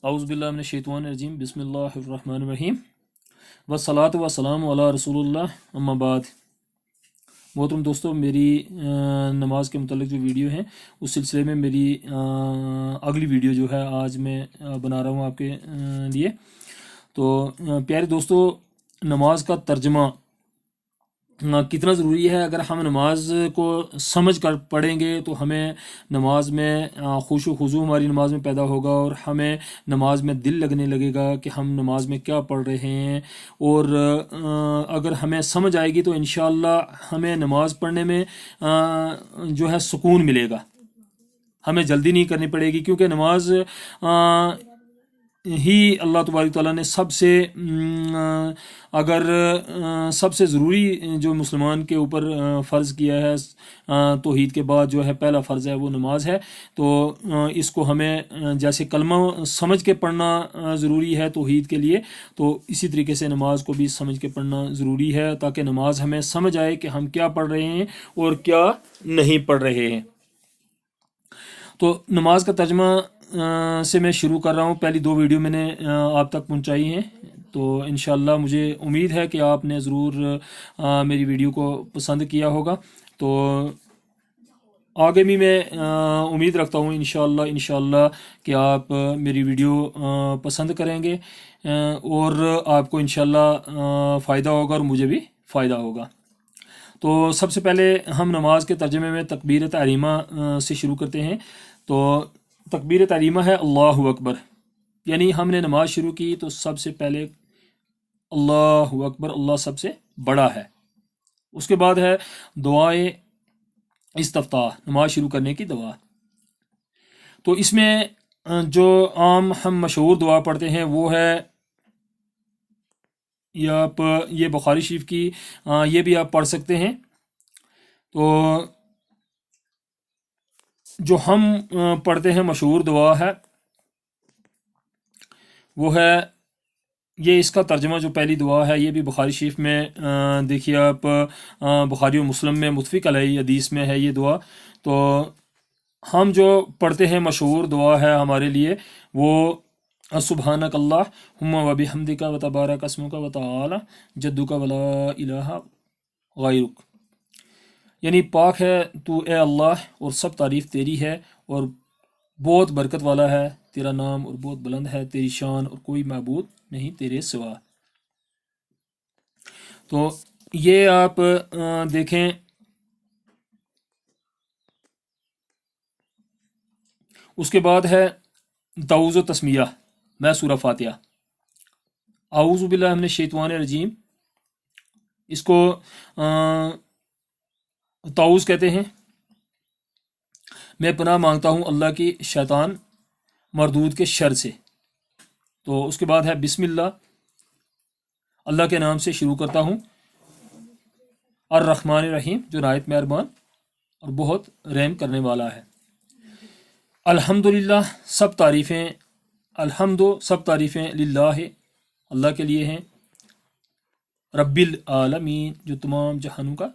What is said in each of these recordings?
اعوذ باللہ من الشیطان الرجیم بسم اللہ الرحمن الرحیم والصلاۃ والسلام علی رسول اللہ اما بعد۔ محترم دوستو، میری نماز کے متعلق جو ویڈیو ہیں اس سلسلے میں میری اگلی ویڈیو جو ہے آج میں بنا رہا ہوں آپ کے لیے۔ تو پیارے دوستو، نماز کا ترجمہ کتنا ضروری ہے۔ اگر ہم نماز کو سمجھ کر پڑھیں گے تو ہمیں نماز میں خشوع و خضوع ہماری نماز میں پیدا ہوگا، اور ہمیں نماز میں دل لگنے لگے گا کہ ہم نماز میں کیا پڑھ رہے ہیں۔ اور اگر ہمیں سمجھ آئے گی تو انشاءاللہ ہمیں نماز پڑھنے میں جو ہے سکون ملے گا، ہمیں جلدی نہیں کرنی پڑے گی، کیونکہ نماز ہی اللہ تبارک تعالیٰ نے سب سے ضروری جو مسلمان کے اوپر فرض کیا ہے، توحید کے بعد جو ہے پہلا فرض ہے وہ نماز ہے۔ تو اس کو ہمیں جیسے کلمہ سمجھ کے پڑھنا ضروری ہے توحید کے لیے، تو اسی طریقے سے نماز کو بھی سمجھ کے پڑھنا ضروری ہے، تاکہ نماز ہمیں سمجھ آئے کہ ہم کیا پڑھ رہے ہیں اور کیا نہیں پڑھ رہے ہیں۔ تو نماز کا ترجمہ سے میں شروع کر رہا ہوں۔ پہلی 2 ویڈیو میں نے آپ تک پہنچائی ہیں، تو انشاءاللہ مجھے امید ہے کہ آپ نے ضرور میری ویڈیو کو پسند کیا ہوگا۔ تو آگے بھی میں امید رکھتا ہوں انشاءاللہ کہ آپ میری ویڈیو پسند کریں گے، اور آپ کو انشاءاللہ فائدہ ہوگا اور مجھے بھی فائدہ ہوگا۔ تو سب سے پہلے ہم نماز کے ترجمے میں تکبیر تحریمہ سے شروع کرتے ہیں۔ تو تکبیر تحریمہ ہے اللہ اکبر، یعنی ہم نے نماز شروع کی تو سب سے پہلے اللہ اکبر، اللہ سب سے بڑا ہے۔ اس کے بعد ہے دعائے استفتاح، نماز شروع کرنے کی دعا۔ تو اس میں جو عام ہم مشہور دعا پڑھتے ہیں وہ ہے، یہ بخاری شریف کی، یہ بھی آپ پڑھ سکتے ہیں۔ تو جو ہم پڑھتے ہیں مشہور دعا ہے وہ ہے، یہ اس کا ترجمہ جو پہلی دعا ہے یہ بھی بخاری شریف میں دیکھیے آپ، بخاری و مسلم میں متفق علیہ حدیث میں ہے یہ دعا۔ تو ہم جو پڑھتے ہیں مشہور دعا ہے ہمارے لیے وہ سبحانک اللہم و بحمدک و تبارک اسمک و تعالی جدک ولا الہ غیرک، یعنی پاک ہے تو اے اللہ اور سب تعریف تیری ہے، اور بہت برکت والا ہے تیرا نام، اور بہت بلند ہے تیری شان، اور کوئی معبود نہیں تیرے سوا۔ تو یہ آپ دیکھیں، اس کے بعد ہے تعوذ و تسمیہ میں سورہ فاتحہ، اعوذ باللہ من الشیطان الرجیم، اس کو تعوذ کہتے ہیں۔ میں پناہ مانگتا ہوں اللہ کی شیطان مردود کے شر سے۔ تو اس کے بعد ہے بسم اللہ، اللہ کے نام سے شروع کرتا ہوں، الرحمن الرحیم، جو نہایت مہربان اور بہت رحم کرنے والا ہے۔ الحمدللہ، سب تعریفیں للہ، اللہ کے لیے ہیں، رب العالمین، جو تمام جہانوں کا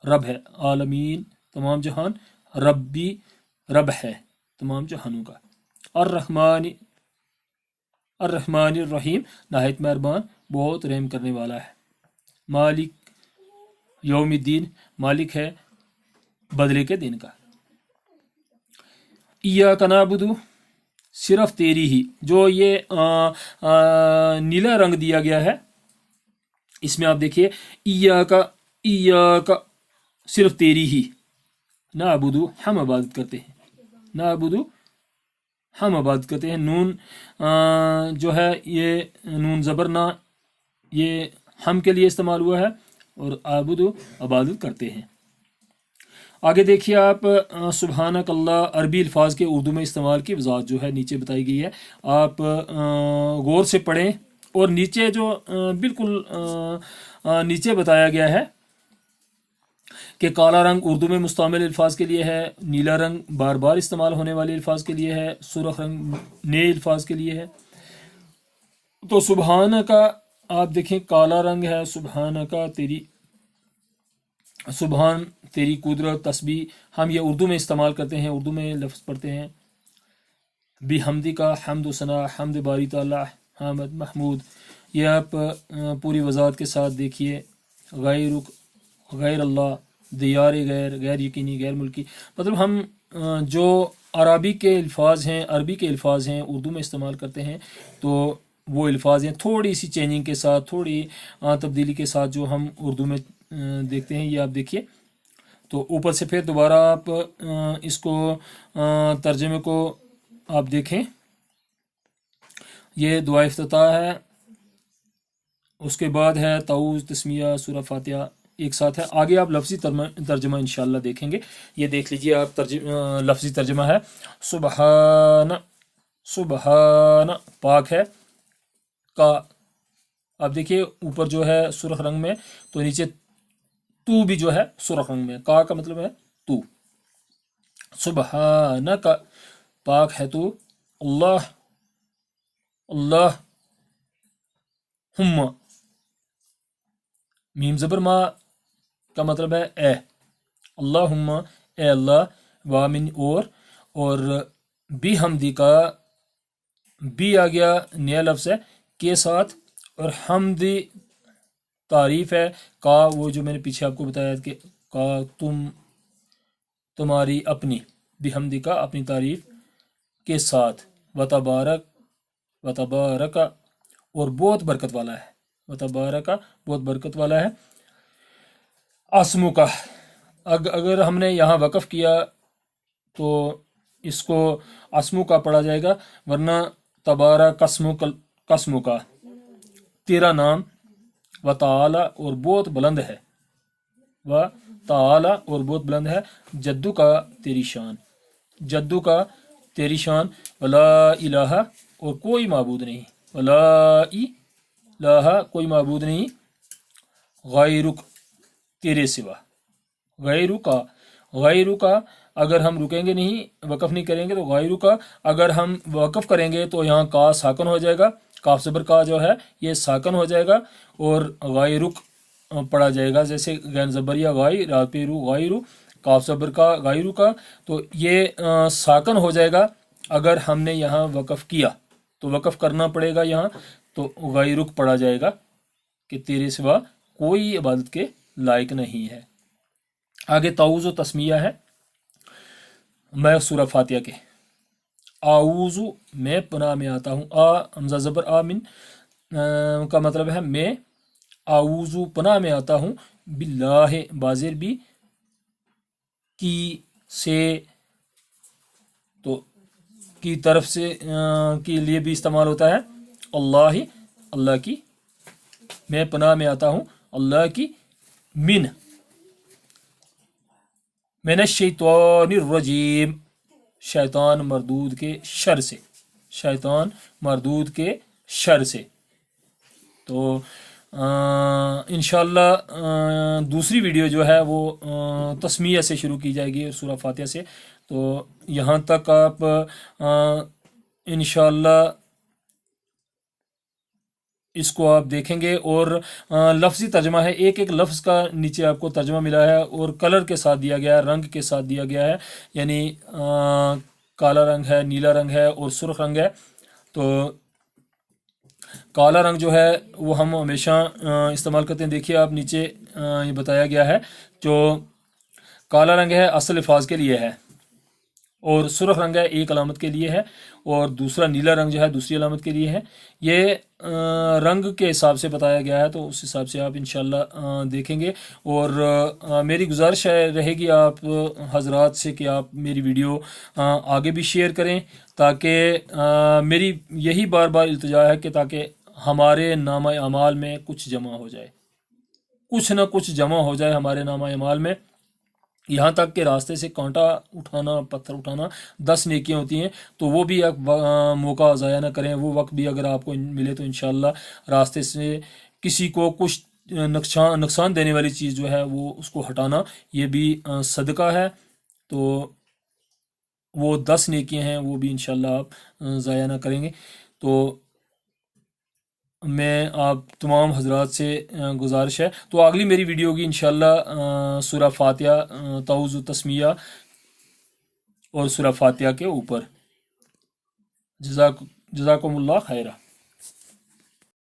رب ہے، عالمین تمام جہان، رب ہے تمام جہانوں کا، الرحمن الرحیم، نہایت مہربان بہت رحم کرنے والا ہے، مالک یوم الدین، مالک ہے بدلے کے دن کا، ایاک نعبد، صرف تیری ہی، جو یہ نیلا رنگ دیا گیا ہے اس میں آپ دیکھیے، ایاک صرف تیری ہی، نعبد ہم عبادت کرتے ہیں، نون جو ہے یہ نون زبر نا، یہ ہم کے لیے استعمال ہوا ہے، اور عابد عبادت کرتے ہیں۔ آگے دیکھیے آپ، سبحانک اللہ عربی الفاظ کے اردو میں استعمال کی وضاحت جو ہے نیچے بتائی گئی ہے، آپ غور سے پڑھیں، اور نیچے جو بالکل نیچے بتایا گیا ہے کہ کالا رنگ اردو میں مستعمل الفاظ کے لیے ہے، نیلا رنگ بار بار استعمال ہونے والے الفاظ کے لیے ہے، سرخ رنگ نئے الفاظ کے لیے ہے۔ تو سبحان کا آپ دیکھیں کالا رنگ ہے، سبحان کا سبحان تیری قدرت، تسبیح، ہم یہ اردو میں استعمال کرتے ہیں، اردو میں لفظ پڑھتے ہیں۔ बिहम्दी का हम्द व सना, हम्द बारी ताला, हामद महमूद, ये आप पूरी वजाहत के साथ देखिए। गैर गैर अल्लाह, दियार गैर, गैर यकीनी, गैर मुल्की, मतलब हम जो अरबी के अल्फाज हैं, अरबी के अल्फाज हैं, उर्दू में इस्तेमाल करते हैं, तो वो अल्फाज हैं थोड़ी सी चेंजिंग के साथ, थोड़ी तब्दीली के साथ जो हम उर्दू में देखते हैं, ये आप देखिए। तो ऊपर से फिर दोबारा आप इसको तर्जमे को आप देखें। ये दुआ इफ्तिताह है, उसके बाद है ताऊज़, तस्मिया, सूरह फातिहा एक साथ है। आगे आप लफ्ज़ी तर्जमा इंशाल्लाह देखेंगे। ये देख लीजिए आप, लफ्ज़ी तर्जमा है सुबहान, सुबहान पाक है, का आप देखिए ऊपर जो है सुर्ख रंग में, तो नीचे तू भी जो है सुर्ख रंग में, का मतलब है तू। सुबहान का पाक है तू, अल्लाह, अल्लाह हुम्मा, मीम ज़बर मा का मतलब है ए, अल्लाहुम्मा ए अल्लाह, वामिन और बी हमदी का बी आ गया नया लफ्ज़ है के साथ, और हमदी तारीफ़ है, का वो जो मैंने पीछे आपको बताया कि का तुम्हारी अपनी, बिहम्दी का अपनी तारीफ़ के साथ, वतबारक, वतबारका और बहुत बरकत वाला है, वतबारका बहुत बरकत वाला है। आसमू का अगर हमने यहाँ वक़फ़ किया तो इसको आसमू का पढ़ा जाएगा, वरना तबारा कसमू का, तेरा नाम, व ताला और बहुत बुलंद है, व ताला और बहुत बुलंद है, जद्दू का तेरी शान, जद्दू का तेरी शान, वला इलाहा और कोई माबूद नहीं, वला इलाहा कोई माबूद नहीं, गैरुक तेरे सिवा, गैरू का अगर हम रुकेंगे नहीं, वक़फ़ नहीं करेंगे तो गैरू का, अगर हम वक़फ़ करेंगे तो यहाँ का साकन हो जाएगा, काफ ज़बर का जो है ये साकन हो जाएगा, और गैरुक पढ़ा जाएगा, जैसे गैन ज़बरिया गाई रापेरू गैरू, काफ ज़बर का गैरू का, तो ये साकन हो जाएगा। अगर हमने यहाँ वक़फ़ किया तो वक़फ़ करना पड़ेगा यहाँ, तो गैरुक पढ़ा जाएगा कि तेरे सिवा कोई इबादत के लायक नहीं है। आगे ताऊज़ तस्मिया है, मैं सूरह फातिहा के आऊज़ु मैं पनाह में आता हूँ, आ हमज़ा ज़बर आ मिन का मतलब है मैं, आऊज़ु पनाह में आता हूँ, बिल्लाह बाज़िर भी की से, तो की तरफ से के लिए भी इस्तेमाल होता है, अल्लाह अल्लाह की, मैं पनाह में आता हूँ अल्लाह की, मैंने शैतानिर रजीम, शैतान मरदूद के शर से, शैतान मरदूद के शर से। तो इंशाल्लाह दूसरी वीडियो जो है वो तस्मिया से शुरू की जाएगी और सूरह फातिहा से। तो यहाँ तक आप इंशाल्लाह इसको आप देखेंगे, और लफ्ज़ी तर्जमा है, एक एक लफ्ज़ का नीचे आपको तर्जमा मिला है और कलर के साथ दिया गया है, रंग के साथ दिया गया है, यानी काला रंग है, नीला रंग है और सुर्ख रंग है। तो काला रंग जो है वो हम हमेशा इस्तेमाल करते हैं, देखिए आप नीचे ये बताया गया है, जो काला रंग है असल अल्फाज के लिए है, और सुर्ख रंग है एक अलामत के लिए है, और दूसरा नीला रंग जो है दूसरी अलामत के लिए है। ये रंग के हिसाब से बताया गया है, तो उस हिसाब से आप इंशाल्लाह देखेंगे। और मेरी गुजारिश रहेगी आप हजरात से कि आप मेरी वीडियो आगे भी शेयर करें, ताकि मेरी यही बार बार इल्तिजा है कि ताकि हमारे नामा अमाल में कुछ जमा हो जाए, कुछ ना कुछ जमा हो जाए हमारे नामा अमाल में। यहाँ तक के रास्ते से कांटा उठाना, पत्थर उठाना 10 नेकियां होती हैं, तो वो भी आप मौका ज़ाया ना करें। वो वक्त भी अगर आपको मिले तो इंशाल्लाह रास्ते से किसी को कुछ नुकसान देने वाली चीज़ जो है वो उसको हटाना, ये भी सदका है। तो वो 10 नेकियां हैं, वो भी इंशाल्लाह आप ज़ाया ना करेंगे। तो मैं आप तमाम हजरात से गुजारिश है, तो अगली मेरी वीडियो होगी इंशाल्लाह सूरह फातिहा, ताऊज़ तस्मिया और सूरह फातिहा के ऊपर। جزاکم اللہ خیرہ.